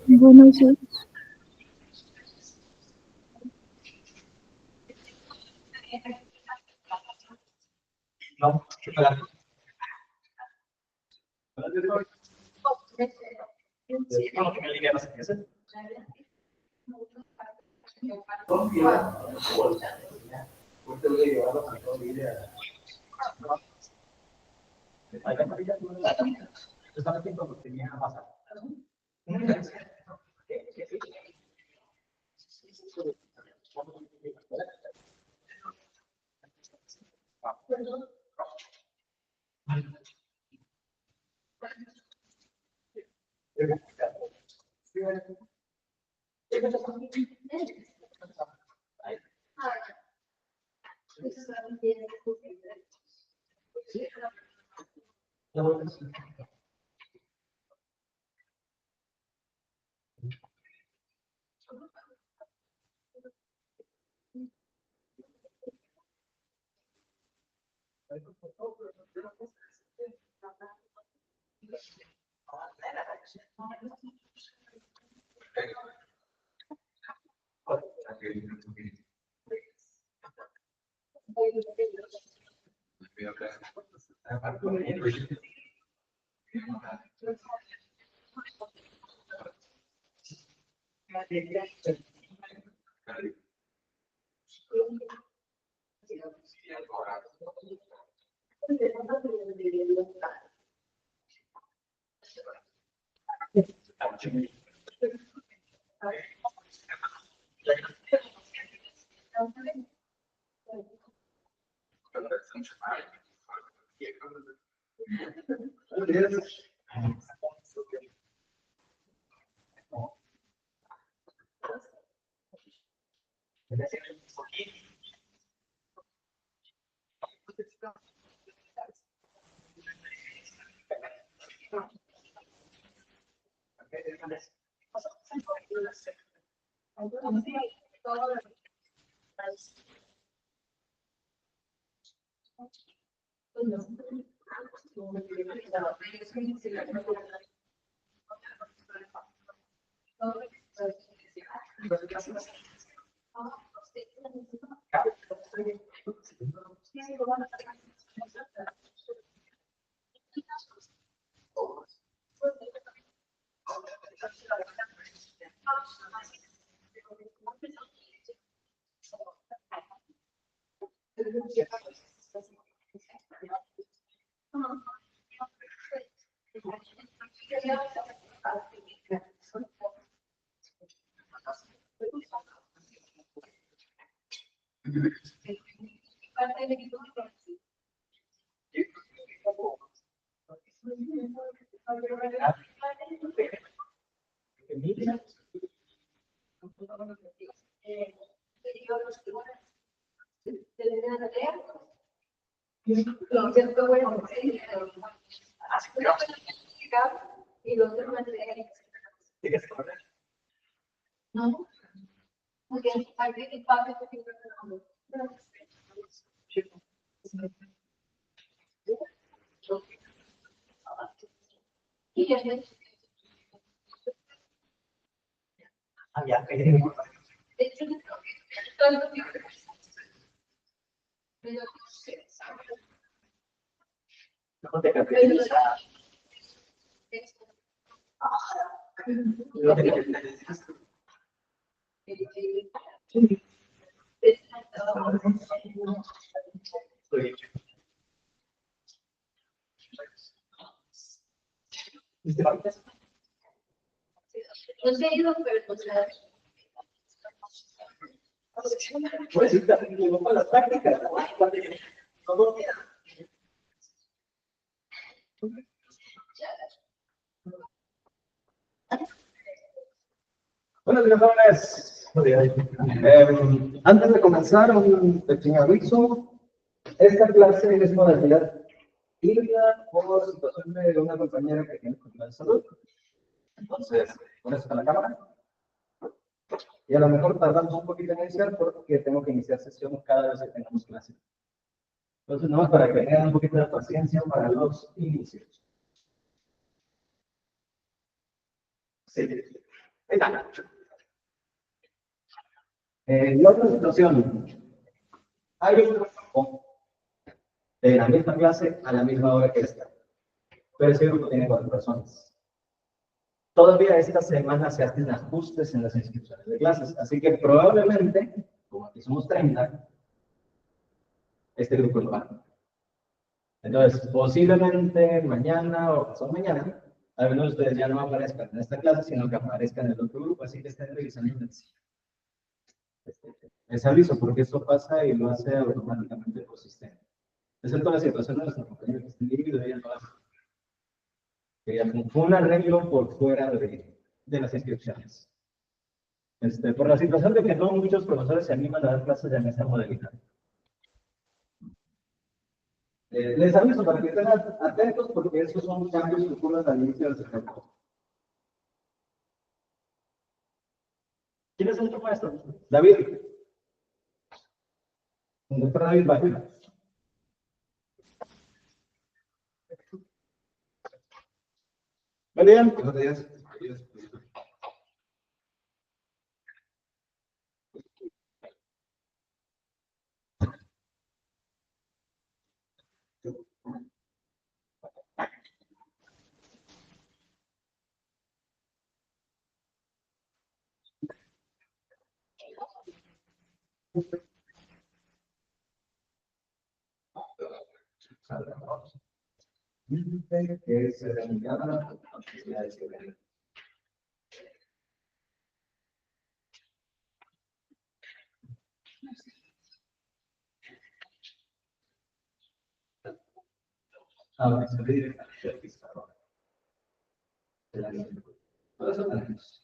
Bueno, sí. Buenos días, jóvenes. Antes de comenzar, un pequeño aviso. Esta clase es modalidad híbrida por situación de una compañera que tiene problemas de salud. Entonces, con eso está la cámara. Y a lo mejor tardamos un poquito en iniciar porque tengo que iniciar sesión cada vez que tengamos clase. Entonces, nomás para que tengan un poquito de paciencia para los inicios. Sí. Ahí está. La otra situación. Hay un grupo de la misma clase a la misma hora que esta. Pero ese grupo tiene 4 personas. Todavía esta semana se hacen ajustes en las inscripciones de clases. Así que probablemente, como aquí somos 30, este grupo lo va. Entonces, posiblemente mañana o pasado mañana, algunos de ustedes ya no aparezcan en esta clase, sino que aparezcan en el otro grupo, así que estén revisando les aviso porque esto pasa y lo hace automáticamente el ecosistema. Excepto la situación de nuestra compañera que está en individuo, ella no hace. Fue un arreglo por fuera de las inscripciones. Por la situación de que no muchos profesores se animan a dar clases en esta modalidad. Les aviso para que estén atentos porque esos son cambios que ocurren al inicio del semestre. ¿Quién es el otro maestro? David. El doctor David Valle. Buenos días. Que se realizaba actividades que ven. Ahora se ve el pizarrón. Todo eso tenemos.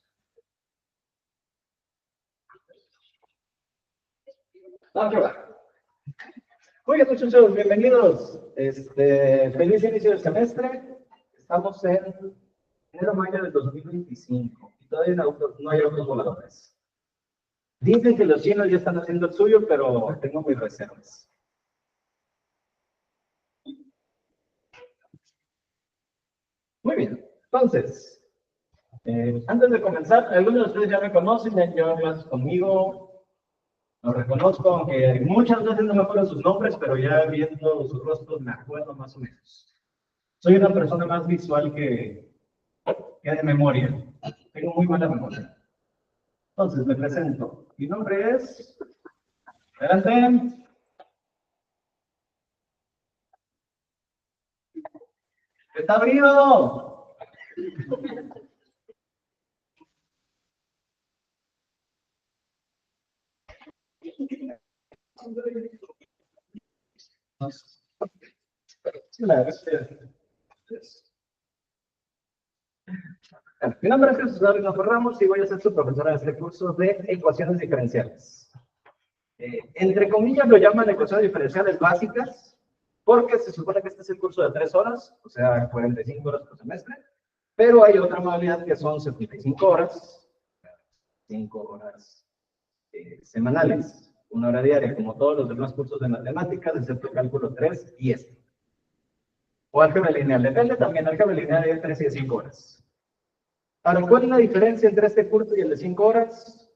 ¿Qué va? Muy bien, muchachos, bienvenidos. Feliz inicio del semestre. Estamos en enero-mayo del 2025 y todavía no hay autos voladores. Dicen que los chinos ya están haciendo el suyo, pero tengo mis reservas. Muy bien, entonces, antes de comenzar, algunos de ustedes ya me conocen, ya llevan clases conmigo, los reconozco, aunque muchas veces no me acuerdo sus nombres, pero ya viendo sus rostros me acuerdo más o menos. Soy una persona más visual que de memoria. Tengo muy buena memoria. Entonces, me presento. Mi nombre es... Adelante. ¡Está abrido! Mi nombre es Jesús Ávila Ramos y voy a ser su profesora de este curso de ecuaciones diferenciales. Entre comillas lo llaman ecuaciones diferenciales básicas, porque se supone que este es el curso de 3 horas, o sea, 45 horas por semestre, pero hay otra modalidad que son 75 horas, 5 horas semanales, 1 hora diaria, como todos los demás cursos de matemáticas, excepto cálculo 3 y este. O álgebra lineal, depende también, álgebra lineal de 3 y de 5 horas. Ahora, ¿cuál es la diferencia entre este curso y el de 5 horas?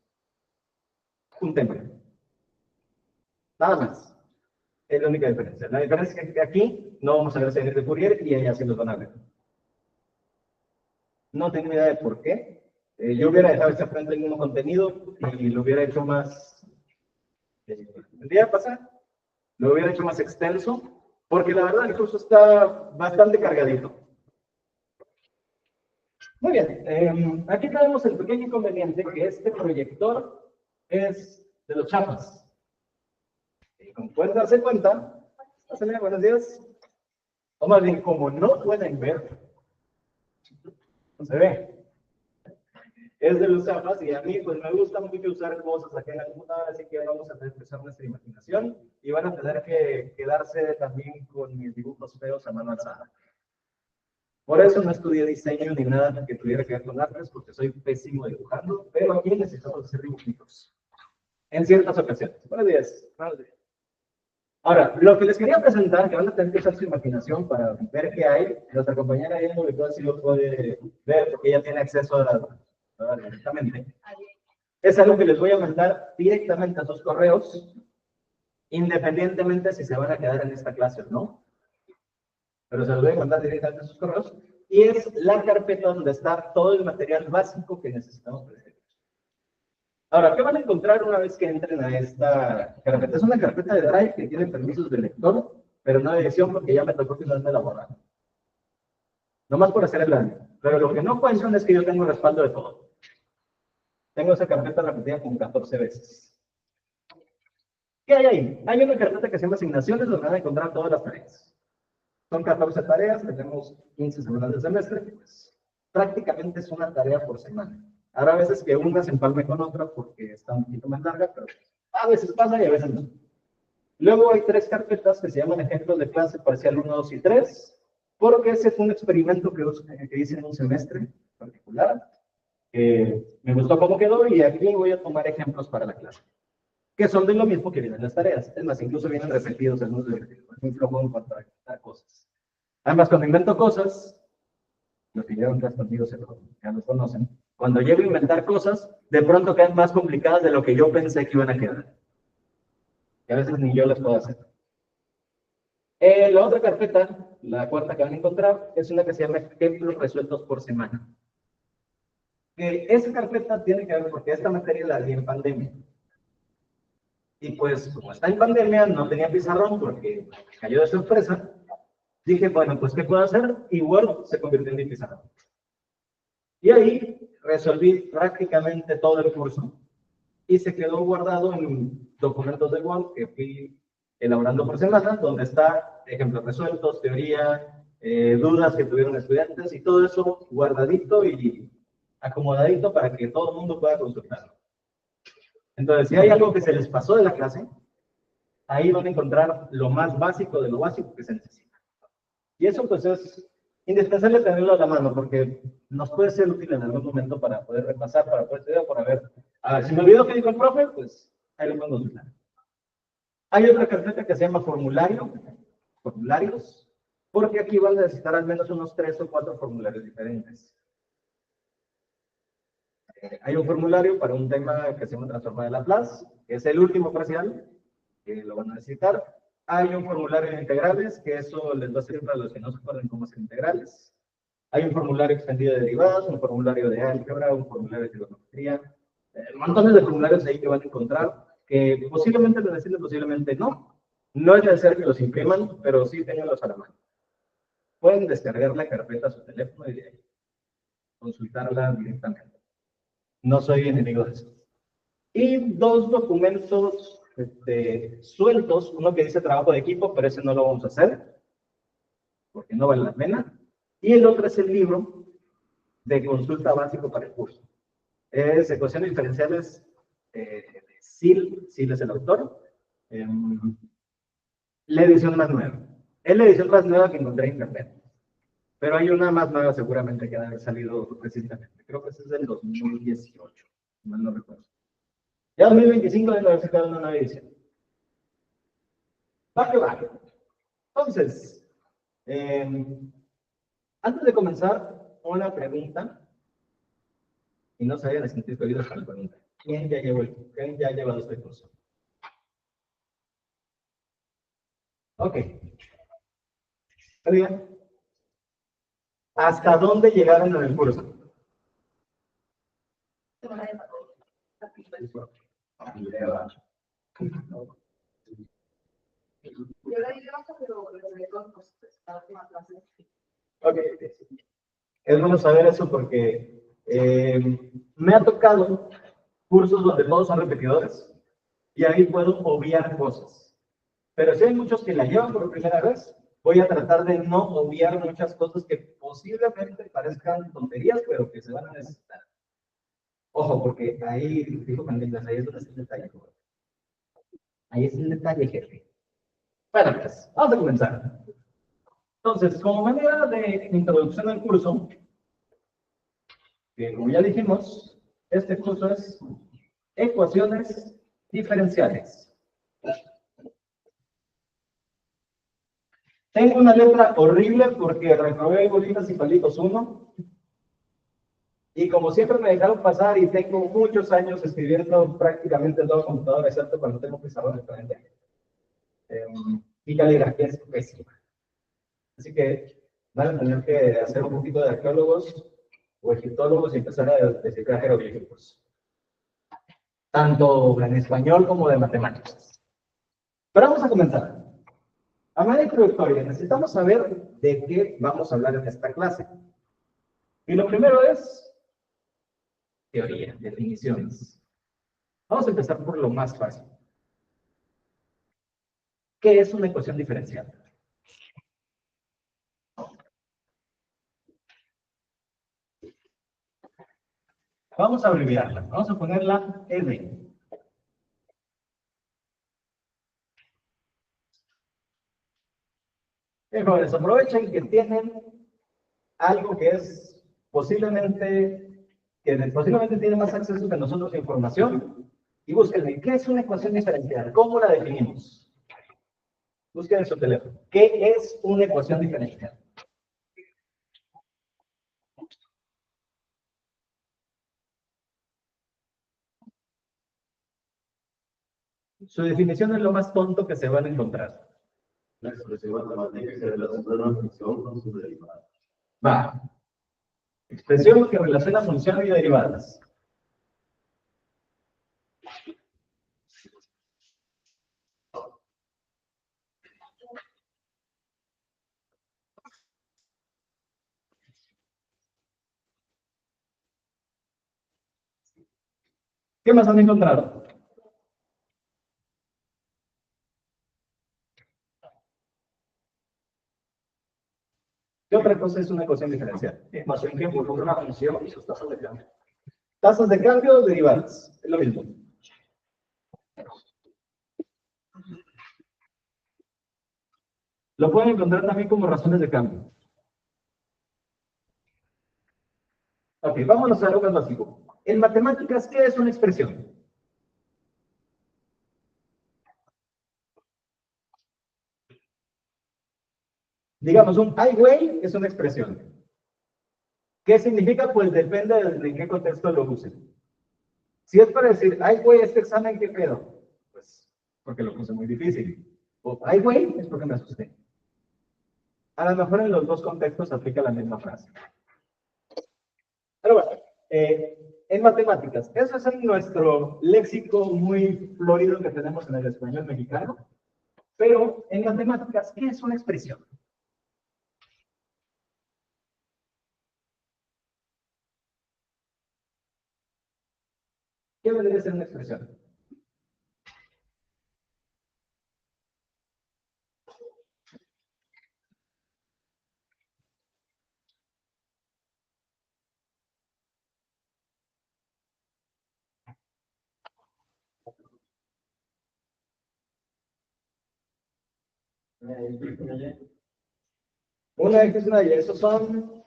Un tema. Nada más. Es la única diferencia. La diferencia es que aquí no vamos a ver series de Fourier y allá sí los van a ver. No tengo idea de por qué. Yo hubiera dejado exactamente el mismo contenido y lo hubiera hecho más... el día pasado, lo hubiera hecho más extenso, porque la verdad el curso está bastante cargadito. Muy bien, aquí tenemos el pequeño inconveniente que este proyector es de los chafas. Y como pueden darse cuenta, buenos días, o más bien, como no pueden ver, no se ve. Es de los chafas y a mí pues me gusta mucho usar cosas aquí en la computadora, así que vamos a tener que usar nuestra imaginación y van a tener que quedarse también con mis dibujos feos a mano alzada. Por eso no estudié diseño ni nada que tuviera que ver con artes, porque soy pésimo dibujando, pero aquí necesitamos hacer dibujitos. En ciertas ocasiones. Buenos días. Buenos días. Ahora, lo que les quería presentar, que van a tener que usar su imaginación para ver qué hay, nuestra compañera ahí en Ubicuidad sí lo puede ver porque ella tiene acceso a directamente. Es algo que les voy a mandar directamente a sus correos, independientemente si se van a quedar en esta clase o no. Pero se los voy a mandar directamente a sus correos. Y es la carpeta donde está todo el material básico que necesitamos para este curso. Ahora, ¿qué van a encontrar una vez que entren a esta carpeta? Es una carpeta de Drive que tiene permisos de lector, pero no de edición porque ya me tocó que no me la borraron. Nomás por hacer el daño. Pero lo que no cuentan es que yo tengo respaldo de todo. Tengo esa carpeta repetida como 14 veces. ¿Qué hay ahí? Hay una carpeta que se llama asignaciones donde van a encontrar todas las tareas. Son 14 tareas, tenemos 15 semanas de semestre, pues prácticamente es una tarea por semana. Habrá veces que una se empalme con otra porque está un poquito más larga, pero a veces pasa y a veces no. Luego hay 3 carpetas que se llaman ejemplos de clase parcial 1, 2 y 3, porque ese fue un experimento que hice en un semestre particular. Me gustó cómo quedó y aquí voy a tomar ejemplos para la clase, que son de lo mismo que vienen las tareas. Es más, incluso vienen repetidos en unos divertidos. Muy flojo en cuanto a cosas. Además, cuando invento cosas, los que llevan clase conmigo ya los conocen. Cuando llego a inventar cosas, de pronto quedan más complicadas de lo que yo pensé que iban a quedar. Y a veces ni yo las puedo hacer. La otra carpeta, la cuarta que van a encontrar, es una que se llama ejemplos resueltos por semana. Esa carpeta tiene que ver porque esta materia la di en pandemia. Y pues, como está en pandemia, no tenía pizarrón porque cayó de sorpresa. Dije, bueno, pues, ¿qué puedo hacer? Y Word se convirtió en mi pizarrón. Y ahí resolví prácticamente todo el curso. Y se quedó guardado en documentos de Word que fui elaborando por semana, donde está ejemplos resueltos, teoría, dudas que tuvieron estudiantes y todo eso guardadito y acomodadito para que todo el mundo pueda consultarlo. Entonces, si hay algo que se les pasó de la clase, ahí van a encontrar lo más básico de lo básico que se necesita. Y eso pues es indispensable tenerlo a la mano porque nos puede ser útil en algún momento para poder repasar, para poder estudiar, para ver. Si me olvido qué dijo el profe, pues ahí lo podemos usar. Hay otra carpeta que se llama formularios, porque aquí van a necesitar al menos unos 3 o 4 formularios diferentes. Hay un formulario para un tema que se llama transforma de Laplace, que es el último parcial, que lo van a necesitar. Hay un formulario de integrales, que eso les va a servir para los que no se acuerdan cómo hacer integrales. Hay un formulario extendido de derivadas, un formulario de álgebra, un formulario de trigonometría, montones de formularios ahí que van a encontrar, que posiblemente lo necesiten, posiblemente no. No es necesario que los impriman, pero sí tenganlos a la mano. Pueden descargar la carpeta a su teléfono y de ahí consultarla directamente. No soy enemigo de eso. Y 2 documentos sueltos, uno que dice trabajo de equipo, pero ese no lo vamos a hacer, porque no vale la pena. Y el otro es el libro de consulta básico para el curso. Es ecuaciones diferenciales de SIL es el autor. La edición más nueva. Es la edición más nueva que encontré en internet. Pero hay una más nueva seguramente que debe haber salido recientemente. Creo que ese es del 2018, mal no recuerdo. Ya 2025 debe haber sacado una nueva edición. Va que va. Entonces, antes de comenzar, una pregunta. Y no se vayan a sentir pedidos con la pregunta. ¿Quién ya ha llevado este curso? Ok. Bien. ¿Hasta dónde llegaron en el curso? Ok. Es bueno saber eso porque me ha tocado cursos donde todos son repetidores y ahí puedo obviar cosas. Pero si hay muchos que la llevan por primera vez, voy a tratar de no obviar muchas cosas que posiblemente parezcan tonterías, pero que se van a necesitar. Ojo, porque ahí, dijo Candidas, ahí es donde está el detalle. Ahí es el detalle, jefe. Bueno, pues, vamos a comenzar. Entonces, como manera de introducción al curso, como ya dijimos, este curso es ecuaciones diferenciales. Tengo una letra horrible porque reprobé bolitas y palitos 1. Y como siempre me dejaron pasar y tengo muchos años escribiendo prácticamente en todo computador, excepto cuando tengo pizarrón frente. Mi caligrafía es pésima. Así que van a tener que hacer un poquito de arqueólogos o egiptólogos y empezar a descifrar jeroglíficos. Tanto en español como de matemáticas. Pero vamos a comenzar. A manera introductoria, necesitamos saber de qué vamos a hablar en esta clase. Y lo primero es teoría, definiciones. Vamos a empezar por lo más fácil. ¿Qué es una ecuación diferencial? Vamos a abreviarla. Vamos a ponerla R. Jóvenes, aprovechen que tienen algo que es posiblemente tiene más acceso que nosotros a información y búsquenme, ¿qué es una ecuación diferencial? ¿Cómo la definimos? Busquen en su teléfono. ¿Qué es una ecuación diferencial? Su definición es lo más tonto que se van a encontrar. La expresión matemática que relaciona una función con sus derivadas. Va. Expresión que relaciona función y derivadas. ¿Qué más han encontrado? ¿Qué otra cosa es una ecuación diferencial? Ecuación que involucra una función y sus tasas de cambio. Tasas de cambio o derivadas. Es lo mismo. Lo pueden encontrar también como razones de cambio. Ok, vámonos a algo más básico. En matemáticas, ¿qué es una expresión? Digamos, un ay, güey, es una expresión. ¿Qué significa? Pues depende de en qué contexto lo usen. Si es para decir, ay, güey, este examen, ¿qué pedo? Pues, porque lo puse muy difícil. O, ay, güey, es porque me asusté. A lo mejor en los dos contextos aplica la misma frase. Pero bueno, en matemáticas, eso es nuestro léxico muy florido que tenemos en el español mexicano. Pero en matemáticas, ¿qué es una expresión? ¿Qué vendría a ser una expresión? Una X y una Y, esos son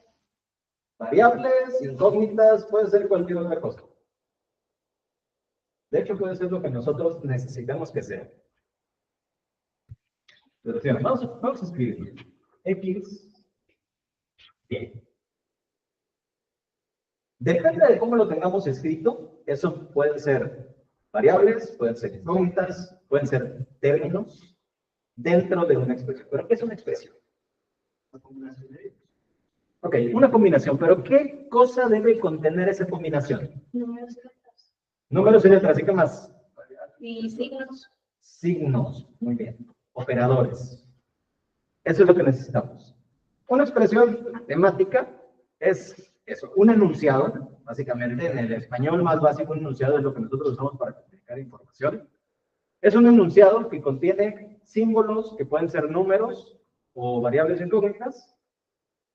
variables, incógnitas, puede ser cualquier otra cosa. De hecho, puede ser lo que nosotros necesitamos que sea. Pero, sí, vamos a escribir X, Y. Depende de cómo lo tengamos escrito, eso pueden ser variables, pueden ser incógnitas, pueden ser términos dentro de una expresión. ¿Pero qué es una expresión? Una combinación de ellos. Ok, una combinación, pero ¿qué cosa debe contener esa combinación? Números y letras. Números y letras, ¿y qué más? Y signos. Signos, muy bien. Operadores. Eso es lo que necesitamos. Una expresión matemática es eso, un enunciado, básicamente en el español más básico, un enunciado es lo que nosotros usamos para comunicar información. Es un enunciado que contiene símbolos que pueden ser números o variables incógnitas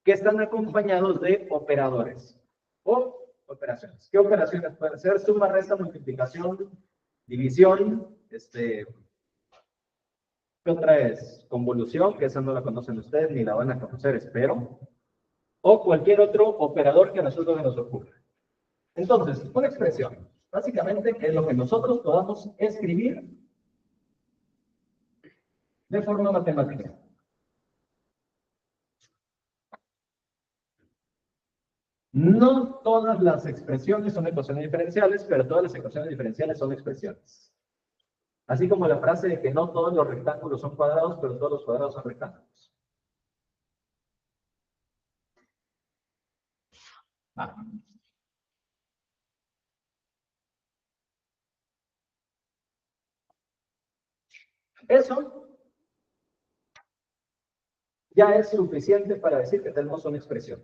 que están acompañados de operadores o operaciones. ¿Qué operaciones pueden ser? Suma, resta, multiplicación, división, ¿qué otra es? Convolución, que esa no la conocen ustedes ni la van a conocer, espero. O cualquier otro operador que a nosotros nos ocurra. Entonces, una expresión, básicamente, es lo que nosotros podamos escribir de forma matemática. No todas las expresiones son ecuaciones diferenciales, pero todas las ecuaciones diferenciales son expresiones. Así como la frase de que no todos los rectángulos son cuadrados, pero todos los cuadrados son rectángulos. Eso ya es suficiente para decir que tenemos una expresión.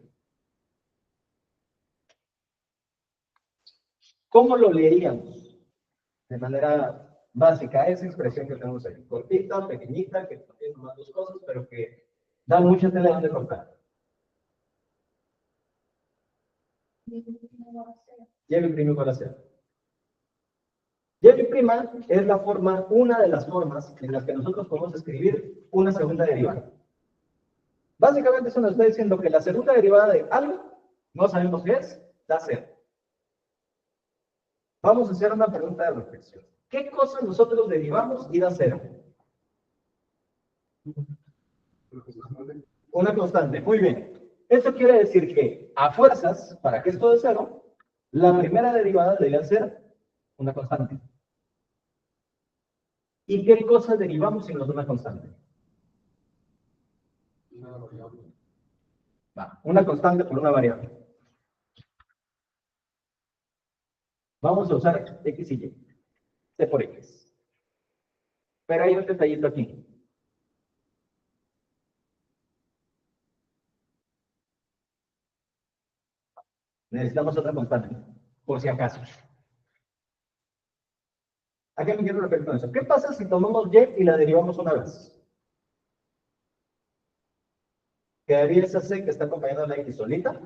¿Cómo lo leeríamos? De manera básica, esa expresión que tenemos ahí, cortita, pequeñita, que contiene más dos cosas, pero que da mucha tela donde cortar. Y prima igual a cero. Y prima es la forma, una de las formas en las que nosotros podemos escribir una segunda derivada. Básicamente eso nos está diciendo que la segunda derivada de algo, no sabemos qué es, da cero. Vamos a hacer una pregunta de reflexión. ¿Qué cosa nosotros derivamos y da cero? Una constante, muy bien. Esto quiere decir que, a fuerzas, para que esto dé cero, la primera derivada debería ser una constante. ¿Y qué cosa derivamos si no es una constante? Una constante por una variable. Vamos a usar x y y, c por x. Pero hay un detallito aquí. Necesitamos otra constante, por si acaso. ¿A qué me quiero referir con eso? ¿Qué pasa si tomamos y y la derivamos una vez? Quedaría esa c que está acompañando a la x solita,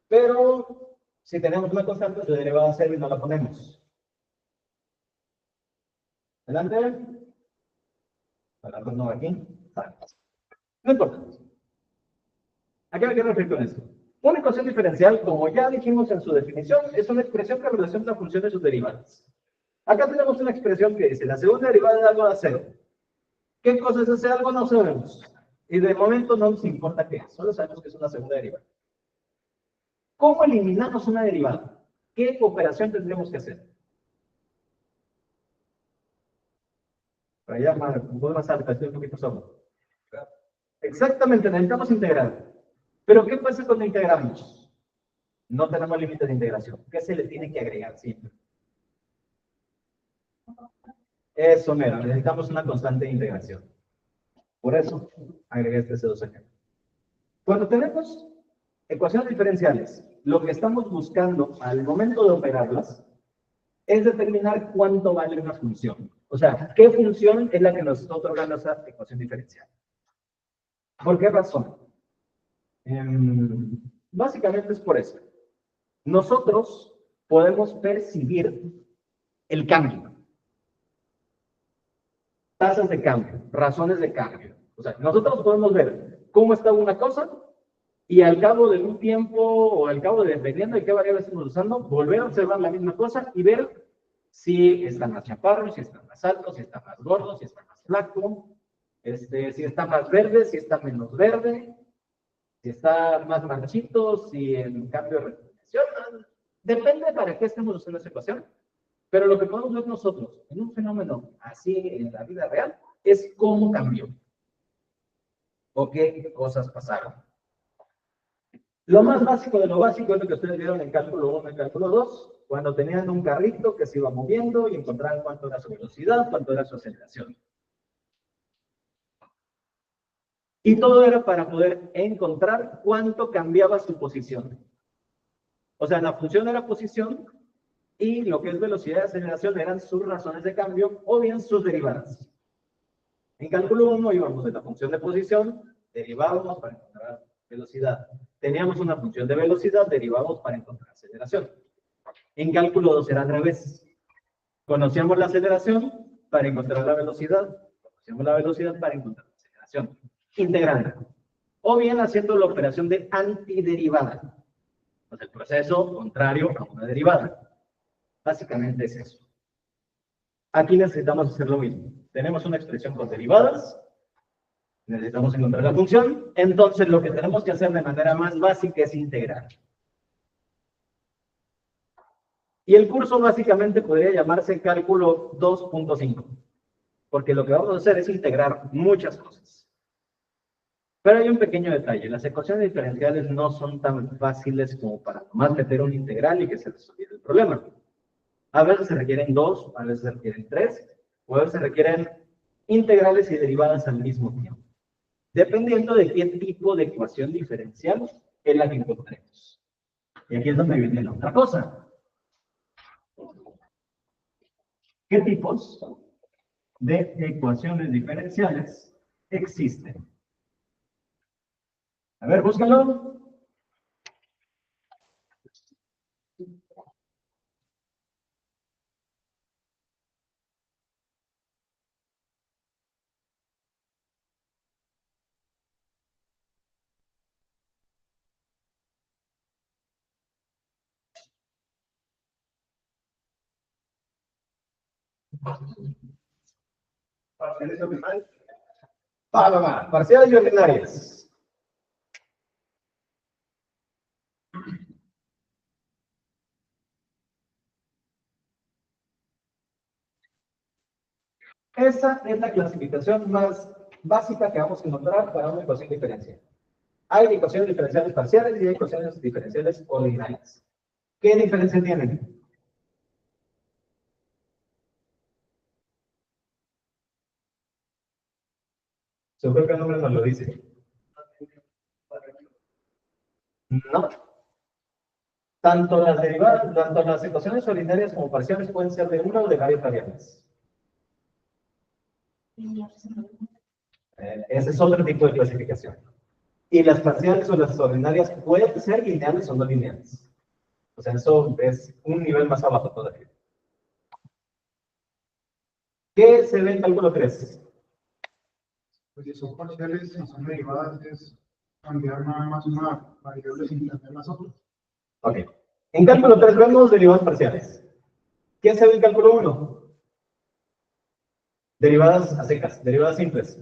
pero si tenemos una constante, la derivada cero y no la ponemos. Adelante. Para no aquí. No importa. ¿A qué me quiero referir con esto? Una ecuación diferencial, como ya dijimos en su definición, es una expresión que relaciona una función de sus derivadas. Acá tenemos una expresión que dice, la segunda derivada de algo da cero. ¿Qué cosa es ese algo? No sabemos. Y de momento no nos importa qué es, solo sabemos que es una segunda derivada. ¿Cómo eliminamos una derivada? ¿Qué operación tendremos que hacer? Para allá, un poco más alta, estoy un poquito solo. Exactamente, necesitamos integrar. Pero ¿qué pasa cuando integramos? No tenemos límites de integración. ¿Qué se le tiene que agregar siempre? Eso, mero, necesitamos una constante de integración. Por eso agregué este C2 acá. Cuando tenemos ecuaciones diferenciales, lo que estamos buscando al momento de operarlas es determinar cuánto vale una función. O sea, qué función es la que nos está otorgando esa ecuación diferencial. ¿Por qué razón? Básicamente es por eso. Nosotros podemos percibir el cambio. Tasas de cambio, razones de cambio. O sea, nosotros podemos ver cómo está una cosa y al cabo de un tiempo o al cabo de, dependiendo de qué variable estamos usando, volver a observar la misma cosa y ver si está más chaparro, si está más alto, si está más gordo, si está más flaco, si está más verde, si está menos verde, si está más marchito, si en cambio de representación. Depende para qué estemos usando esa ecuación. Pero lo que podemos ver nosotros en un fenómeno así en la vida real es cómo cambió o qué cosas pasaron. Lo más básico de lo básico es lo que ustedes vieron en cálculo 1 y cálculo 2, cuando tenían un carrito que se iba moviendo y encontraban cuánto era su velocidad, cuánto era su aceleración. Y todo era para poder encontrar cuánto cambiaba su posición. O sea, la función era posición y lo que es velocidad y aceleración eran sus razones de cambio o bien sus derivadas. En cálculo 1 íbamos de la función de posición, derivábamos para encontrar velocidad. Teníamos una función de velocidad, derivábamos para encontrar aceleración. En cálculo 2 era al revés. Conocíamos la aceleración para encontrar la velocidad. Conocíamos la velocidad para encontrar la aceleración. Integrando. O bien haciendo la operación de antiderivada. O sea, el proceso contrario a una derivada. Básicamente es eso. Aquí necesitamos hacer lo mismo. Tenemos una expresión con derivadas. Necesitamos encontrar la función. Entonces, lo que tenemos que hacer de manera más básica es integrar. Y el curso básicamente podría llamarse cálculo 2.5, porque lo que vamos a hacer es integrar muchas cosas. Pero hay un pequeño detalle, las ecuaciones diferenciales no son tan fáciles como para nomás meter un integral y que se resuelva el problema. A veces se requieren dos, a veces se requieren tres, o a veces se requieren integrales y derivadas al mismo tiempo, dependiendo de qué tipo de ecuación diferencial es la que encontremos. Y aquí es donde viene la otra cosa. ¿Qué tipos de ecuaciones diferenciales existen? A ver, búscalo. Parciales y ordinarias. Parciales y ordinarias. Esa es la clasificación más básica que vamos a encontrar para una ecuación diferencial. Hay ecuaciones diferenciales parciales y hay ecuaciones diferenciales ordinarias. ¿Qué diferencia tienen? Su propio nombre nos lo dice. No. Tanto las derivadas, tanto las ecuaciones ordinarias como parciales pueden ser de una o de varias variables. Ese es otro tipo de clasificación. Y las parciales o las ordinarias pueden ser lineales o no lineales. O sea, eso es un nivel más abajo todavía. ¿Qué se ve en cálculo 3? Pues si son parciales y son derivadas, es cambiar nada más una variable sin cambiar las otras. Ok. En cálculo 3 vemos derivadas parciales. ¿Qué se ve en cálculo 1? Derivadas a secas, derivadas simples.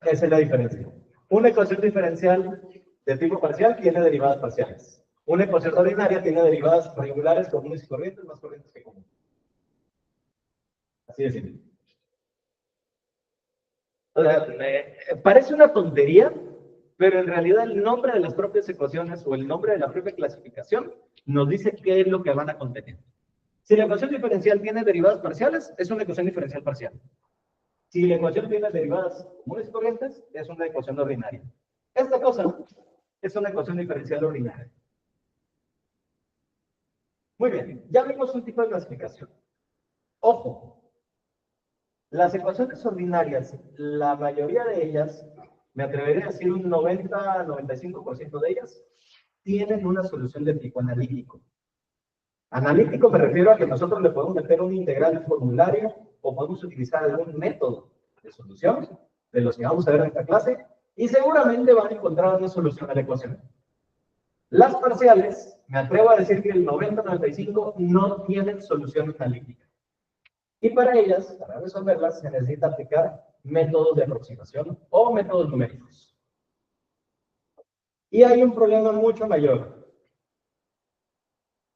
Esa es la diferencia. Una ecuación diferencial de tipo parcial tiene derivadas parciales. Una ecuación ordinaria tiene derivadas regulares comunes y corrientes, más corrientes que comunes. Así de simple. O sea, parece una tontería, pero en realidad el nombre de las propias ecuaciones o el nombre de la propia clasificación nos dice qué es lo que van a contener. Si la ecuación diferencial tiene derivadas parciales, es una ecuación diferencial parcial. Si la ecuación tiene derivadas comunes y corrientes, es una ecuación ordinaria. Esta cosa es una ecuación diferencial ordinaria. Muy bien, ya vimos un tipo de clasificación. Ojo, las ecuaciones ordinarias, la mayoría de ellas, me atrevería a decir un 90-95% de ellas, tienen una solución de tipo analítico. Analítico me refiero a que nosotros le podemos meter un integral en formulario o podemos utilizar algún método de solución de los que vamos a ver en esta clase y seguramente van a encontrar una solución a la ecuación. Las parciales, me atrevo a decir que el 90-95 no tienen solución analítica. Y para ellas, para resolverlas, se necesita aplicar métodos de aproximación o métodos numéricos. Y hay un problema mucho mayor.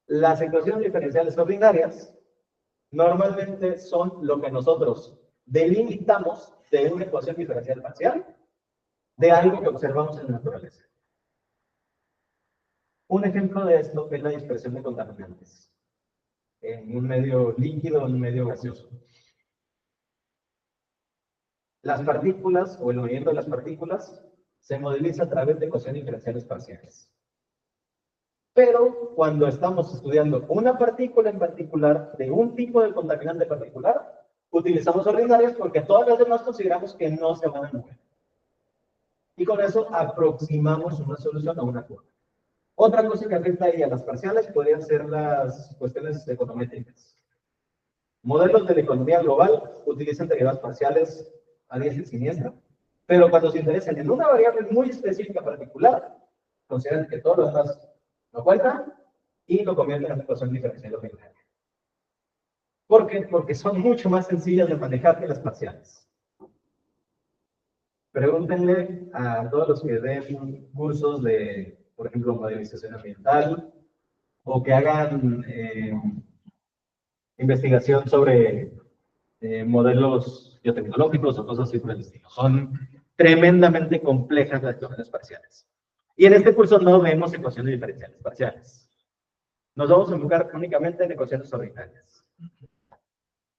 Las ecuaciones diferenciales ordinarias normalmente son lo que nosotros delimitamos de una ecuación diferencial parcial de algo que observamos en la naturaleza. Un ejemplo de esto es la dispersión de contaminantes en un medio líquido o en un medio gaseoso. Las partículas o el movimiento de las partículas se modeliza a través de ecuaciones diferenciales parciales. Pero cuando estamos estudiando una partícula en particular, de un tipo de contaminante particular, utilizamos ordinarias porque todas las demás consideramos que no se van a mover. Y con eso aproximamos una solución a una curva. Otra cosa que afecta ahí a las parciales podrían ser las cuestiones econométricas. Modelos de la economía global utilizan derivadas parciales a diestra y siniestra, pero cuando se interesan en una variable muy específica particular, consideran que todos los demás no cuentan y lo convierten en una ecuación diferencial ordinaria. ¿Por qué? Porque son mucho más sencillas de manejar que las parciales. Pregúntenle a todos los que den cursos de, por ejemplo, modelización ambiental o que hagan investigación sobre modelos biotecnológicos o cosas así por el estilo. Son tremendamente complejas las ecuaciones parciales. Y en este curso no vemos ecuaciones diferenciales parciales. Nos vamos a enfocar únicamente en ecuaciones ordinarias.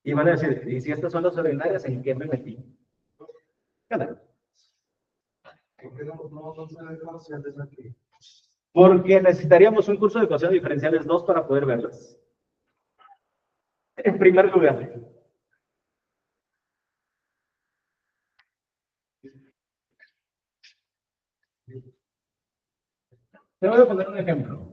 Y van a decir, ¿y si estas son las ordinarias, en qué me metí? Claro. ¿Por qué no se ve parciales aquí? Porque necesitaríamos un curso de ecuaciones diferenciales 2 para poder verlas. En primer lugar. Te voy a poner un ejemplo.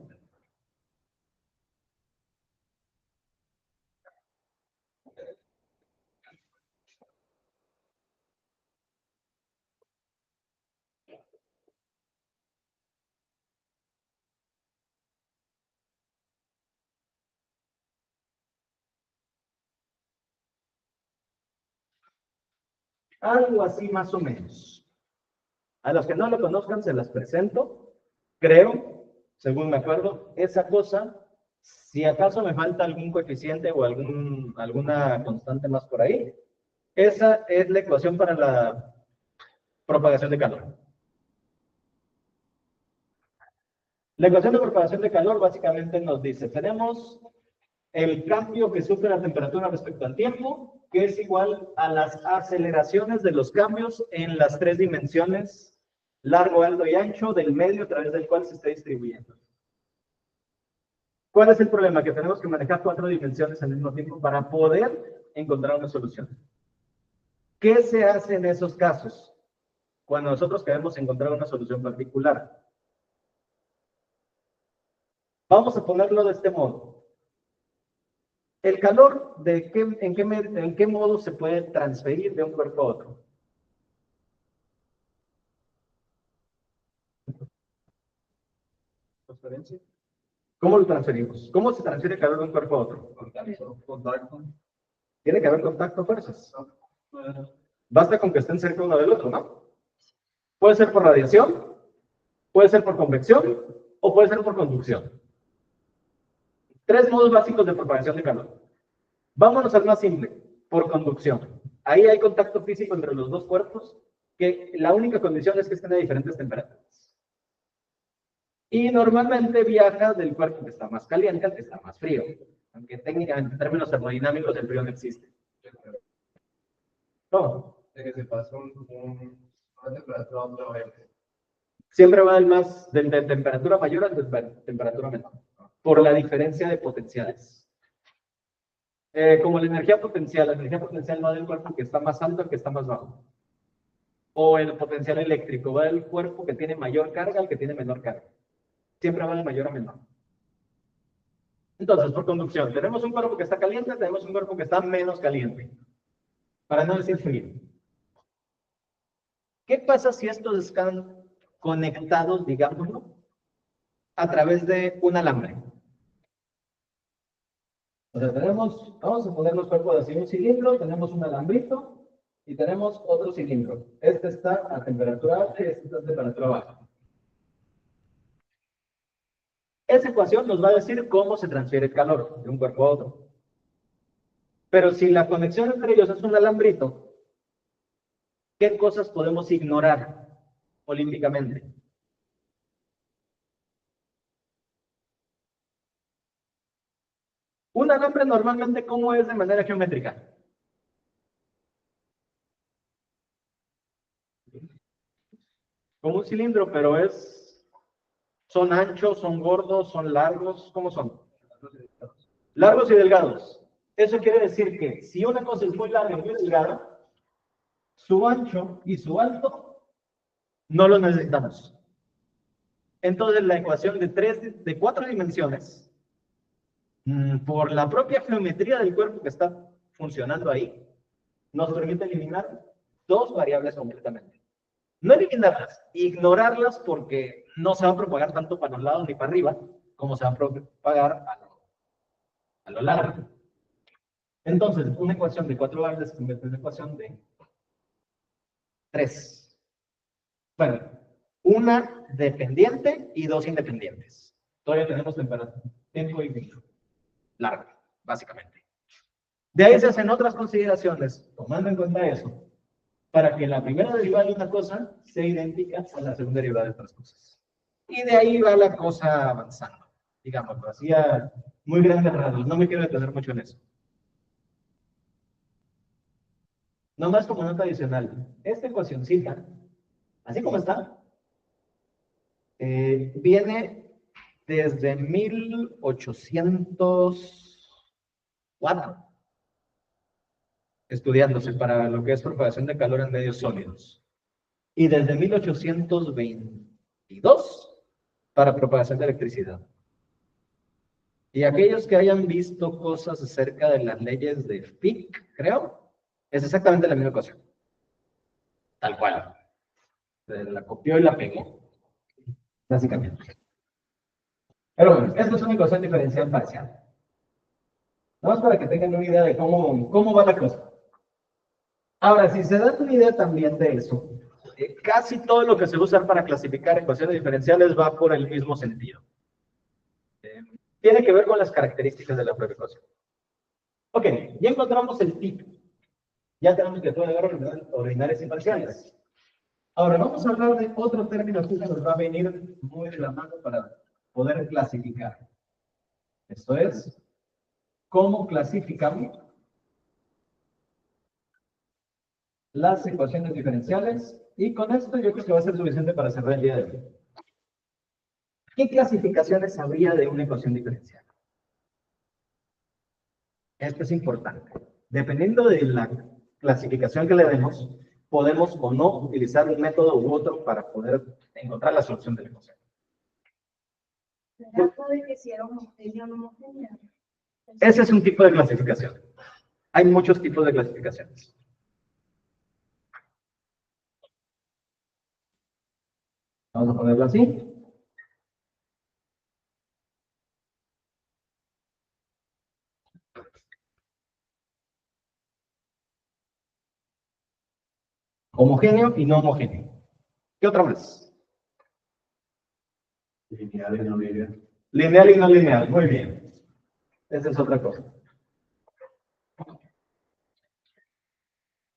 Algo así más o menos. A los que no lo conozcan se las presento. Creo, según me acuerdo, esa cosa, si acaso me falta algún coeficiente o alguna constante más por ahí, esa es la ecuación para la propagación de calor. La ecuación de propagación de calor básicamente nos dice, tenemos el cambio que sufre la temperatura respecto al tiempo, que es igual a las aceleraciones de los cambios en las tres dimensiones, largo, alto y ancho, del medio a través del cual se está distribuyendo. ¿Cuál es el problema? Que tenemos que manejar 4 dimensiones al mismo tiempo para poder encontrar una solución. ¿Qué se hace en esos casos? Cuando nosotros queremos encontrar una solución particular. Vamos a ponerlo de este modo. El calor, ¿en qué modo se puede transferir de un cuerpo a otro? ¿Transferencia? ¿Cómo lo transferimos? ¿Cómo se transfiere el calor de un cuerpo a otro? Contacto. Tiene que haber contacto a fuerzas. Basta con que estén cerca uno del otro, ¿no? Puede ser por radiación, puede ser por convección o puede ser por conducción. 3 modos básicos de propagación de calor. Vámonos al más simple, por conducción. Ahí hay contacto físico entre los dos cuerpos, que la única condición es que estén a diferentes temperaturas. Y normalmente viaja del cuerpo que está más caliente al que está más frío. Aunque técnicamente en términos termodinámicos el frío no existe. ¿Cómo? Que se pasa una temperatura a otra vez. Siempre va de temperatura mayor a temperatura menor, por la diferencia de potenciales. Como la energía potencial va del cuerpo que está más alto al que está más bajo. O el potencial eléctrico va del cuerpo que tiene mayor carga al que tiene menor carga. Siempre va de mayor a menor. Entonces, por conducción, tenemos un cuerpo que está caliente, tenemos un cuerpo que está menos caliente. Para no decir frío. ¿Qué pasa si estos están conectados, digámoslo, a través de un alambre? O sea, vamos a poner los cuerpos así, un cilindro, tenemos un alambrito y tenemos otro cilindro. Este está a temperatura alta y este está a temperatura baja. Esa ecuación nos va a decir cómo se transfiere el calor de un cuerpo a otro. Pero si la conexión entre ellos es un alambrito, ¿qué cosas podemos ignorar olímpicamente? Un alambre normalmente, ¿cómo es de manera geométrica? Como un cilindro, pero son anchos, son gordos, son largos, ¿cómo son? Largos y delgados. Eso quiere decir que si una cosa es muy larga y muy delgada, su ancho y su alto no lo necesitamos. Entonces la ecuación de 4 dimensiones, por la propia geometría del cuerpo que está funcionando ahí, nos permite eliminar 2 variables completamente. No eliminarlas, ignorarlas porque no se va a propagar tanto para los lados ni para arriba, como se va a propagar a lo largo. Entonces, una ecuación de 4 variables se convierte en una ecuación de 3. Bueno, una dependiente y 2 independientes. Todavía tenemos tiempo infinito. Largo, básicamente. De ahí se hacen otras consideraciones, tomando en cuenta eso, para que la primera derivada de una cosa sea idéntica a la segunda derivada de otras cosas. Y de ahí va la cosa avanzando. Digamos, lo hacía muy grandes rasgos, no me quiero detener mucho en eso. Nomás como nota adicional, esta ecuacioncita, así como está, viene desde 1804, estudiándose para lo que es propagación de calor en medios sólidos. Y desde 1822 para propagación de electricidad. Y aquellos que hayan visto cosas acerca de las leyes de Fick, creo, es exactamente la misma ecuación. Tal cual. La copió y la pegó. Básicamente. Pero bueno, esto es una ecuación diferencial parcial. Nada más para que tengan una idea de cómo va la cosa. Ahora, si se dan una idea también de eso, casi todo lo que se usa para clasificar ecuaciones diferenciales va por el mismo sentido. Tiene que ver con las características de la propia ecuación. Ok, ya encontramos el tipo. Ya tenemos que todo ordinarias y parciales. Ahora, vamos a hablar de otro término que nos va a venir muy de la mano para poder clasificar. Esto es, ¿cómo clasificamos las ecuaciones diferenciales? Y con esto yo creo que va a ser suficiente para cerrar el día de hoy. ¿Qué clasificaciones habría de una ecuación diferencial? Esto es importante. Dependiendo de la clasificación que le demos, podemos o no utilizar un método u otro para poder encontrar la solución de la ecuación. Puede que sea homogéneo o no homogéneo. Ese es un tipo de clasificación. Hay muchos tipos de clasificaciones. Vamos a ponerlo así. Homogéneo y no homogéneo. ¿Qué otra más? Lineal y no lineal. Lineal y no lineal. Muy bien. Esa es otra cosa.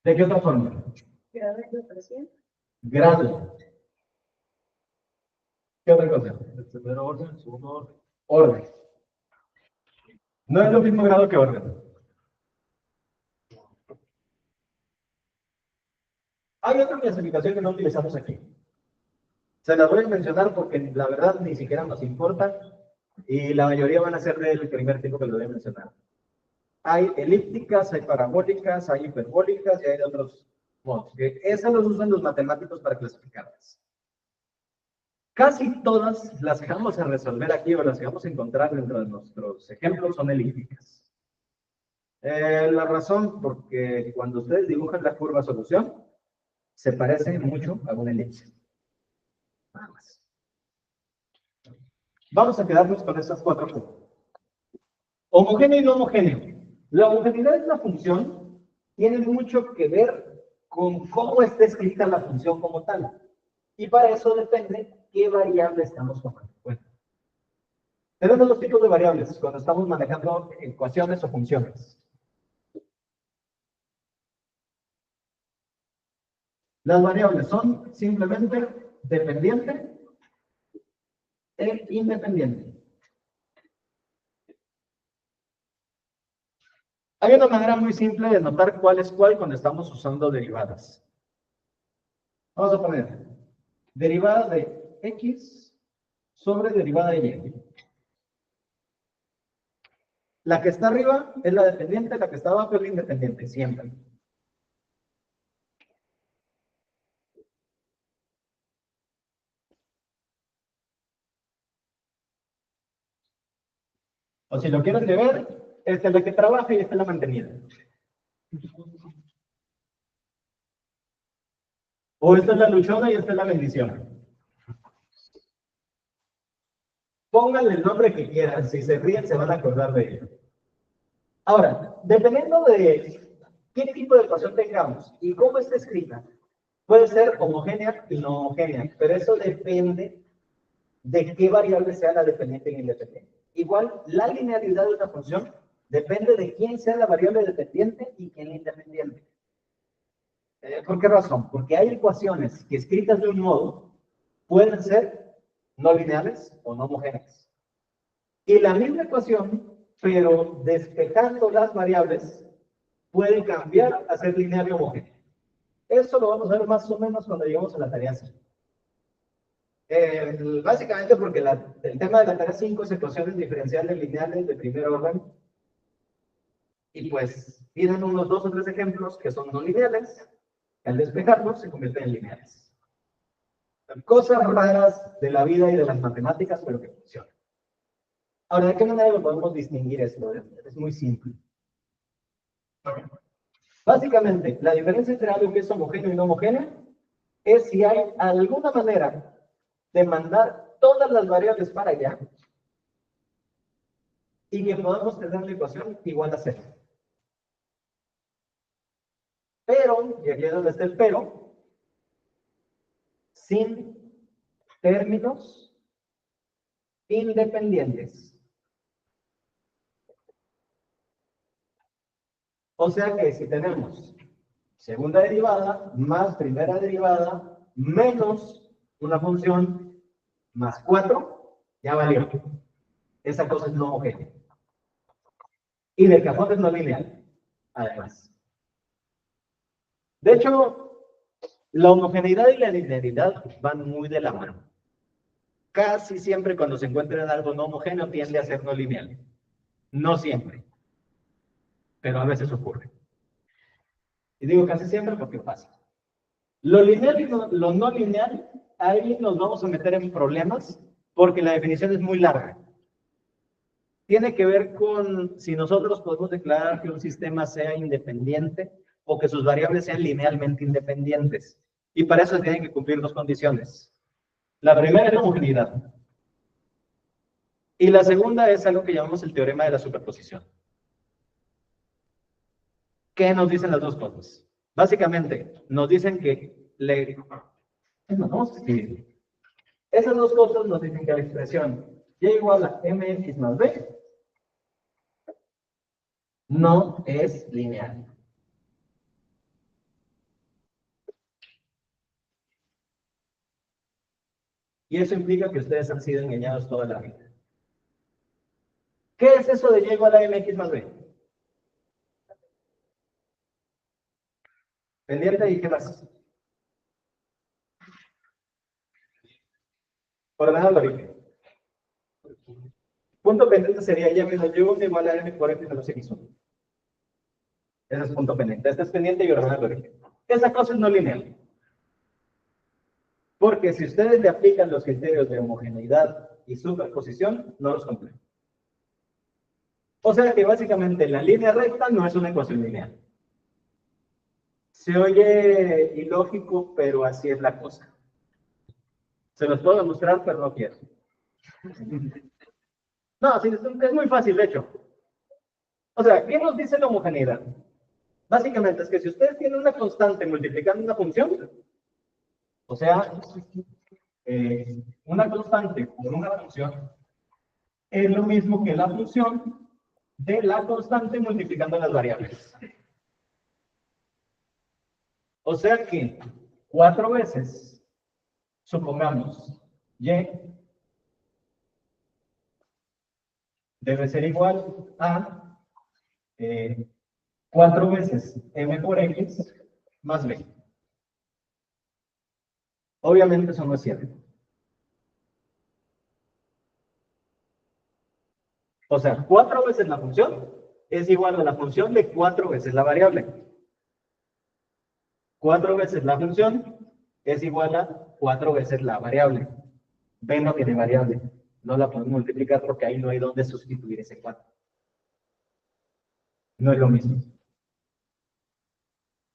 ¿De qué otra forma? Grado de separación. Grado. ¿Qué otra cosa? El primero orden, segundo orden. Orden. No es lo mismo grado que orden. Hay otra clasificación que no utilizamos aquí. Se las voy a mencionar porque la verdad ni siquiera nos importa y la mayoría van a ser del primer tipo que les voy a mencionar. Hay elípticas, hay parabólicas, hay hiperbólicas y hay de otros modos. Esas los usan los matemáticos para clasificarlas. Casi todas las que vamos a resolver aquí o las que vamos a encontrar dentro de nuestros ejemplos son elípticas. La razón, porque cuando ustedes dibujan la curva solución, se parece mucho a una elipse. Nada más. Vamos a quedarnos con estas cuatro cosas. Homogéneo y no homogéneo. La homogeneidad de la función tiene mucho que ver con cómo está escrita la función como tal. Y para eso depende qué variable estamos tomando en cuenta. Tenemos dos tipos de variables cuando estamos manejando ecuaciones o funciones. Las variables son simplemente dependiente e independiente. Hay una manera muy simple de notar cuál es cuál cuando estamos usando derivadas. Vamos a poner derivada de x sobre derivada de y. La que está arriba es la dependiente, la que está abajo es la independiente, siempre. O si lo quieren ver, esta es la que trabaja y esta es la mantenida. O esta es la luchona y esta es la bendición. Pónganle el nombre que quieran, si se ríen se van a acordar de ello. Ahora, dependiendo de qué tipo de ecuación tengamos y cómo está escrita, puede ser homogénea y no homogénea, pero eso depende de qué variable sea la dependiente y la independiente. Igual, la linealidad de una función depende de quién sea la variable dependiente y quién la independiente. ¿Por qué razón? Porque hay ecuaciones que escritas de un modo pueden ser no lineales o no homogéneas. Y la misma ecuación, pero despejando las variables, puede cambiar a ser lineal y homogénea. Eso lo vamos a ver más o menos cuando lleguemos a la tarea 5. Básicamente porque el tema de la tarea 5 es ecuaciones diferenciales lineales de primer orden. Y pues tienen unos 2 o 3 ejemplos que son no lineales. Al despejarlos se convierten en lineales. Cosas raras de la vida y de las matemáticas, pero que funcionan. Ahora, ¿de qué manera lo podemos distinguir esto? Es muy simple. Básicamente, la diferencia entre algo que es homogéneo y no homogéneo es si hay alguna manera de mandar todas las variables para allá y que podamos tener la ecuación igual a 0. Pero, y aquí es donde está el pero, sin términos independientes. O sea que si tenemos segunda derivada más primera derivada menos una función más 4, ya valió. Esa cosa es no homogénea. Y de cajón es no lineal, además. De hecho, la homogeneidad y la linealidad van muy de la mano. Casi siempre cuando se encuentra en algo no homogéneo tiende a ser no lineal. No siempre, pero a veces ocurre. Y digo casi siempre porque pasa. Lo lineal y lo no lineal, ahí nos vamos a meter en problemas porque la definición es muy larga. Tiene que ver con si nosotros podemos declarar que un sistema sea independiente o que sus variables sean linealmente independientes. Y para eso tienen que cumplir 2 condiciones. La primera es la homogeneidad. Y la segunda es algo que llamamos el teorema de la superposición. ¿Qué nos dicen las 2 cosas? Básicamente, nos dicen que vamos a escribir. Esas 2 cosas nos dicen que la expresión y igual a mx más b no es lineal. Y eso implica que ustedes han sido engañados toda la vida. ¿Qué es eso de y igual a mx más b? Pendiente y qué más. Ordenado al origen. Punto pendiente sería y menos y igual a m por x menos x1. Ese es punto pendiente. Este es pendiente y ordenado al origen. Esa cosa es no lineal. Porque si ustedes le aplican los criterios de homogeneidad y superposición, no los cumplen. O sea que básicamente la línea recta no es una ecuación lineal. Se oye ilógico, pero así es la cosa. Se los puedo mostrar, pero no quiero. No, sí, es muy fácil, de hecho. O sea, ¿qué nos dice la homogeneidad? Básicamente es que si ustedes tienen una constante multiplicando una función, o sea, una constante por una función, es lo mismo que la función de la constante multiplicando las variables. O sea que 4 veces, supongamos, y debe ser igual a 4 veces m por x más b. Obviamente eso no es cierto. O sea, 4 veces la función es igual a la función de 4 veces la variable. 4 veces la función es igual a 4 veces la variable. B no tiene variable. No la podemos multiplicar porque ahí no hay donde sustituir ese 4. No es lo mismo.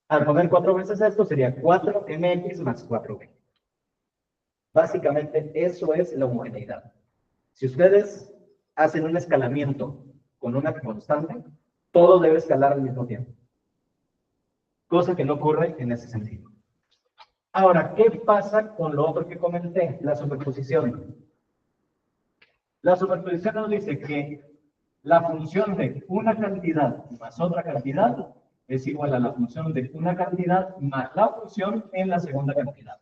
Al poner 4 veces esto sería 4mx más 4b. Básicamente eso es la homogeneidad. Si ustedes hacen un escalamiento con una constante, todo debe escalar al mismo tiempo. Cosa que no ocurre en ese sentido. Ahora, ¿qué pasa con lo otro que comenté? La superposición. La superposición nos dice que la función de una cantidad más otra cantidad es igual a la función de una cantidad más la función en la segunda cantidad.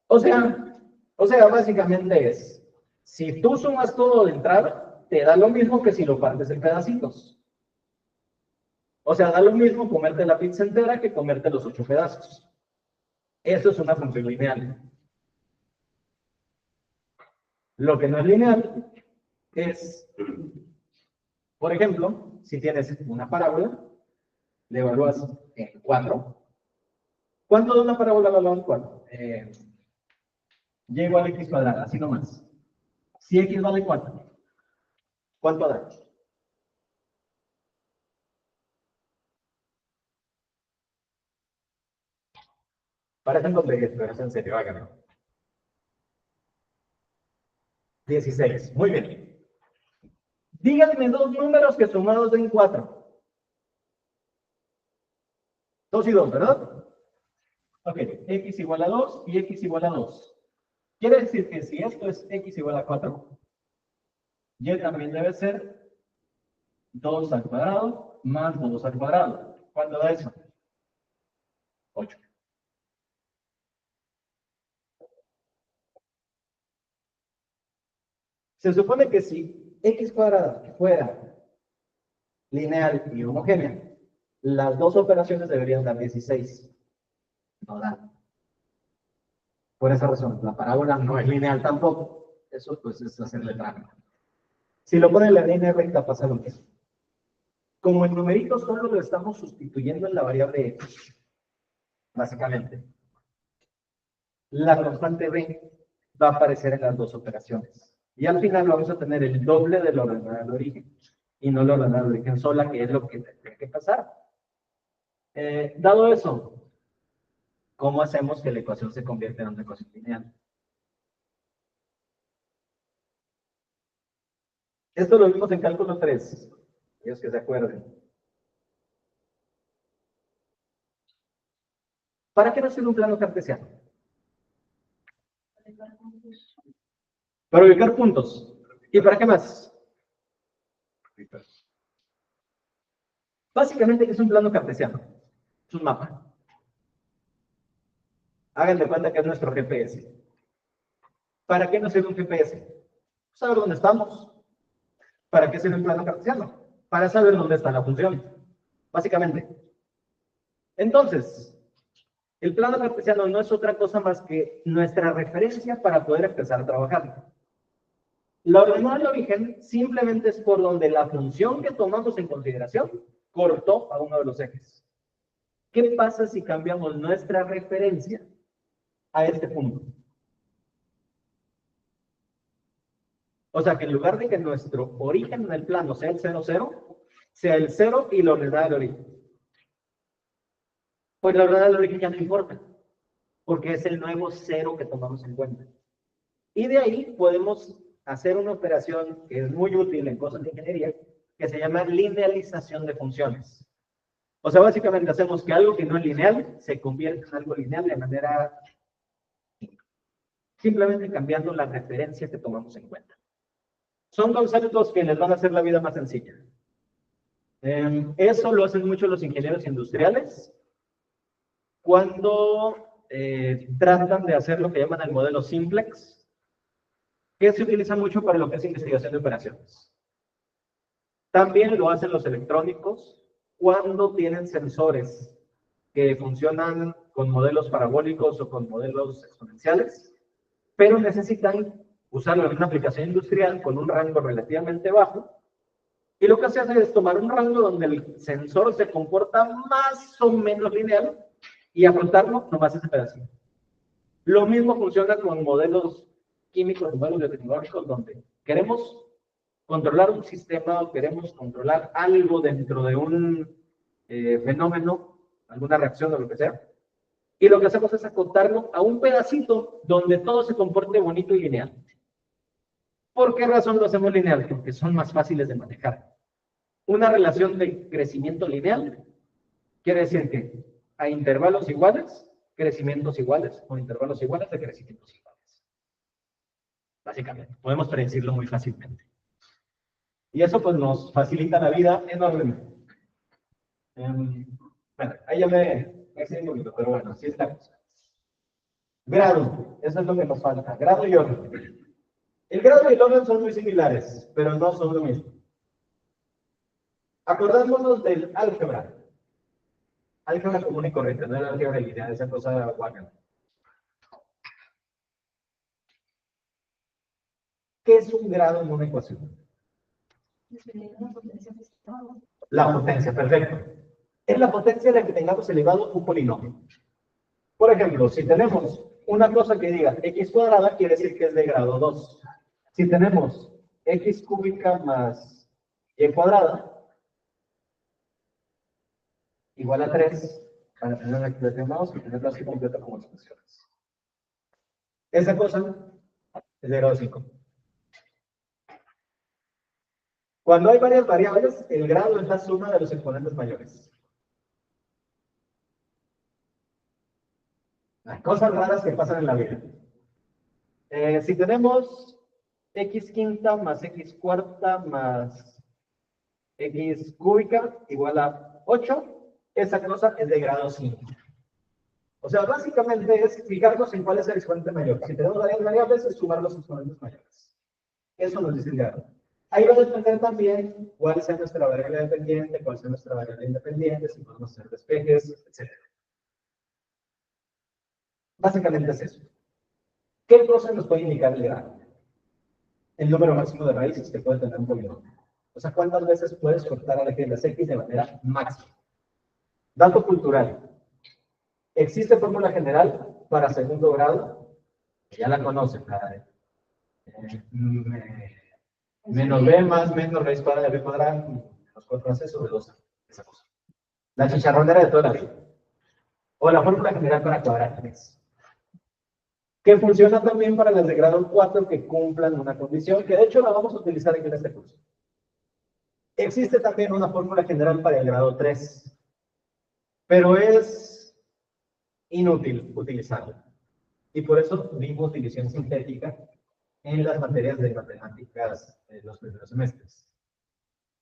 O sea, básicamente es, si tú sumas todo de entrada, te da lo mismo que si lo partes en pedacitos. O sea, da lo mismo comerte la pizza entera que comerte los 8 pedazos. Eso es una función lineal. Lo que no es lineal es, por ejemplo, si tienes una parábola, le evalúas en 4. ¿Cuánto da una parábola evaluada en 4? Y igual a x cuadrada, así nomás. Si x vale 4, ¿cuánto da? Parecen tonterías, pero es en serio, háganlo. 16, muy bien. Díganme dos números que sumados den 4. 2 y 2, ¿verdad? Ok, x igual a 2 y x igual a 2. Quiere decir que si esto es x igual a 4, y también debe ser 2 al cuadrado más 2 al cuadrado. ¿Cuánto da eso? 8. Se supone que si x cuadrada fuera lineal y homogénea, las dos operaciones deberían dar 16. No dan. Por esa razón, la parábola no es lineal tampoco. Eso pues es hacerle trampa. Si lo pone en la línea recta pasa lo mismo. Como el numerito solo lo estamos sustituyendo en la variable x, básicamente, la constante b va a aparecer en las dos operaciones. Y al final vamos a tener el doble de lo ordenado del origen. Y no lo ordenado del origen sola, que es lo que tendría que pasar. Dado eso, ¿cómo hacemos que la ecuación se convierta en una ecuación lineal? Esto lo vimos en cálculo 3. Ellos que se acuerden. ¿Para qué no hacer un plano cartesiano? Para ubicar puntos. ¿Y para qué más? Básicamente, ¿qué es un plano cartesiano? Es un mapa. Hagan de cuenta que es nuestro GPS. ¿Para qué nos sirve un GPS? Saber dónde estamos. ¿Para qué sirve un plano cartesiano? Para saber dónde está la función. Básicamente. Entonces, el plano cartesiano no es otra cosa más que nuestra referencia para poder empezar a trabajar. La ordenada del origen simplemente es por donde la función que tomamos en consideración cortó a uno de los ejes. ¿Qué pasa si cambiamos nuestra referencia a este punto? O sea, que en lugar de que nuestro origen en el plano sea el 0, 0, sea el 0 y la ordenada del origen. Pues la ordenada del origen ya no importa, porque es el nuevo 0 que tomamos en cuenta. Y de ahí podemos hacer una operación que es muy útil en cosas de ingeniería, que se llama linealización de funciones. O sea, básicamente hacemos que algo que no es lineal se convierta en algo lineal de manera simplemente cambiando la referencia que tomamos en cuenta. Son conceptos que les van a hacer la vida más sencilla. Eso lo hacen mucho los ingenieros industriales cuando tratan de hacer lo que llaman el modelo simplex, que se utiliza mucho para lo que es investigación de operaciones. También lo hacen los electrónicos cuando tienen sensores que funcionan con modelos parabólicos o con modelos exponenciales, pero necesitan usarlo en una aplicación industrial con un rango relativamente bajo. Y lo que se hace es tomar un rango donde el sensor se comporta más o menos lineal y ajustarlo nomás ese pedacito. Lo mismo funciona con modelos químicos, modelos biotecnológicos, donde queremos controlar un sistema o queremos controlar algo dentro de un fenómeno, alguna reacción o lo que sea. Y lo que hacemos es acotarlo a un pedacito donde todo se comporte bonito y lineal. ¿Por qué razón lo hacemos lineal? Porque son más fáciles de manejar. Una relación de crecimiento lineal quiere decir que a intervalos iguales, crecimientos iguales, o intervalos iguales de crecimientos iguales. básicamente. Podemos predecirlo muy fácilmente. Y eso pues nos facilita la vida enormemente. Bueno, ahí ya me excedí un poquito, pero bueno, así es la cosa. Grado, eso es lo que nos falta. Grado y orden. El grado y el orden son muy similares, pero no son lo mismo. Acordémonos del álgebra. Álgebra común y corriente, no el álgebra lineal, esa cosa guaca. ¿Qué es un grado en una ecuación? Dependiendo de la potencia que estamos. La potencia, perfecto. Es la potencia de la que tengamos elevado un polinomio. Por ejemplo, si tenemos una cosa que diga x cuadrada, quiere decir que es de grado 2. Si tenemos x cúbica más y cuadrada igual a 3, para tener una expresión vamos a tenerla así completa como expresiones. Esa cosa es de grado 5. Cuando hay varias variables, el grado es la suma de los exponentes mayores. Las cosas raras que pasan en la vida. Si tenemos x quinta más x cuarta más x cúbica igual a 8, esa cosa es de grado 5. O sea, básicamente es fijarnos en cuál es el exponente mayor. Si tenemos varias variables, es sumar los exponentes mayores. Eso nos dice el grado. Ahí va a depender también cuál sea nuestra variable dependiente, cuál sea nuestra variable independiente, si podemos hacer despejes, etc. Básicamente es eso. ¿Qué cosa nos puede indicar el grado? El número máximo de raíces que puede tener un polinomio. O sea, ¿cuántas veces puedes cortar a la que las x de manera máxima? Dato cultural. Existe fórmula general para segundo grado, ya la conocen, menos b más menos raíz cuadrada de b cuadrada, menos 4ac sobre 2a, esa cosa. La chicharronera de toda la vida. O la fórmula general para cuadrantes. Que funciona también para las de grado 4 que cumplan una condición, que de hecho la vamos a utilizar aquí en este curso. Existe también una fórmula general para el grado 3, pero es inútil utilizarla. Y por eso vimos división sintética en las materias de matemáticas de los primeros semestres.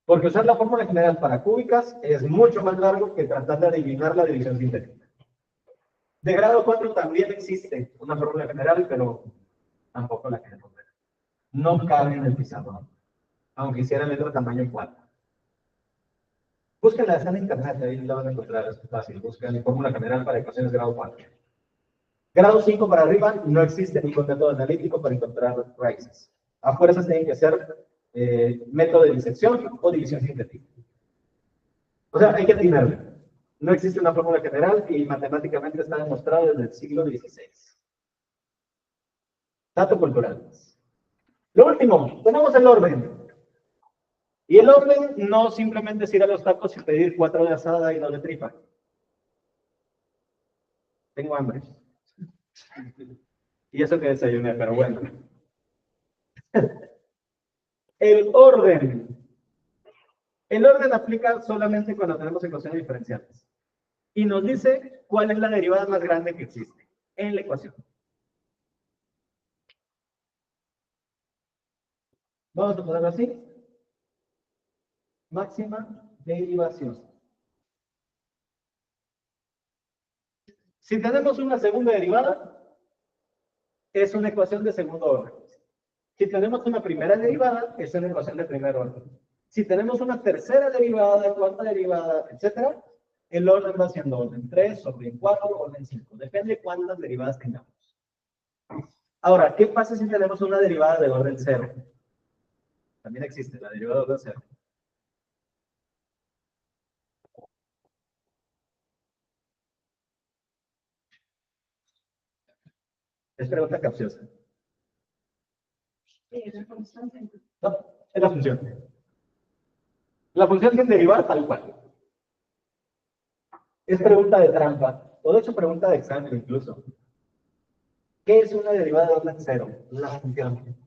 Porque usar la fórmula general para cúbicas es mucho más largo que tratar de adivinar la división sintética. De grado 4 también existe una fórmula general, pero tampoco la queremos ver. No cabe en el pizarrón, aunque hiciera el otro tamaño 4. Búsquenla en internet, ahí la van a encontrar, es fácil. Busquen fórmula general para ecuaciones de grado 4. Grado 5 para arriba no existe ningún método analítico para encontrar raíces. A fuerzas tienen que ser método de disección o división sintética. O sea, hay que atinarle. No existe una fórmula general y matemáticamente está demostrado desde el siglo XVI. Dato cultural. Lo último, tenemos el orden. Y el orden no simplemente es ir a los tacos y pedir 4 de asada y 2 de tripa. Tengo hambre. Y eso que desayuné, pero bueno. El orden. El orden aplica solamente cuando tenemos ecuaciones diferenciales. Y nos dice cuál es la derivada más grande que existe en la ecuación. Vamos a ponerlo así. Máxima derivación. Si tenemos una segunda derivada, es una ecuación de segundo orden. Si tenemos una primera derivada, es una ecuación de primer orden. Si tenemos una tercera derivada, cuarta derivada, etc., el orden va siendo orden 3, orden 4, orden 5. Depende de cuántas derivadas tengamos. Ahora, ¿qué pasa si tenemos una derivada de orden 0? También existe la derivada de orden 0. Es pregunta capciosa. Es la constante. No, es la función. La función sin derivar tal cual. Es pregunta de trampa, o de hecho pregunta de examen incluso. ¿Qué es una derivada de orden 0? La función.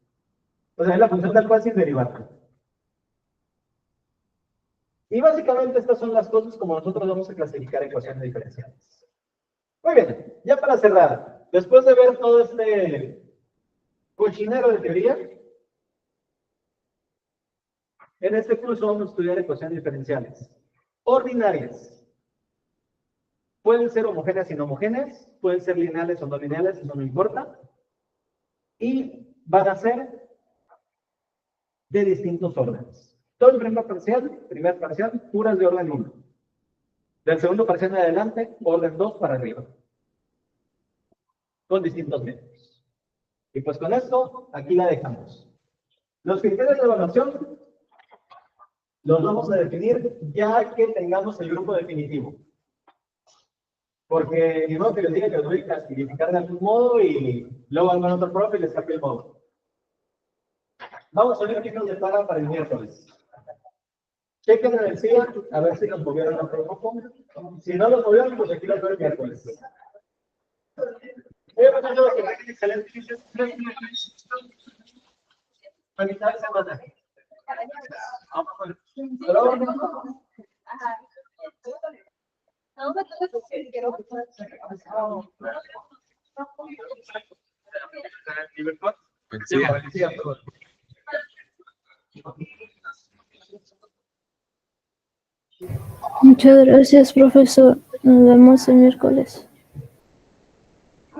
O sea, es la función tal cual sin derivar. Y básicamente estas son las cosas como nosotros vamos a clasificar ecuaciones diferenciales. Muy bien, ya para cerrar, después de ver todo este Cochinero de teoría. En este curso vamos a estudiar ecuaciones diferenciales. Ordinarias. Pueden ser homogéneas y no homogéneas, pueden ser lineales o no lineales, eso no importa. Y van a ser de distintos órdenes. Todo el primer parcial, puras de orden 1. Del segundo parcial en adelante, orden 2 para arriba. Con distintos métodos. Y pues con esto, aquí la dejamos. Los criterios de evaluación los vamos a definir ya que tengamos el grupo definitivo. Porque ni modo que les diga que los voy a clasificar de algún modo y luego algún otro profe y les cambie el modo. Vamos a ver qué nos depara para el miércoles. Chequen en el CIA, a ver si nos movieron otro poco. Si no los movieron, pues aquí los veo el miércoles. Excelente. A mitad de semana. Vamos a ver. Muchas gracias, profesor. Nos vemos el miércoles.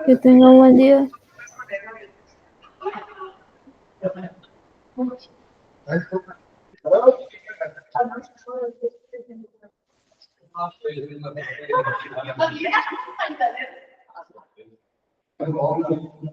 Que tenga un buen día. Hello.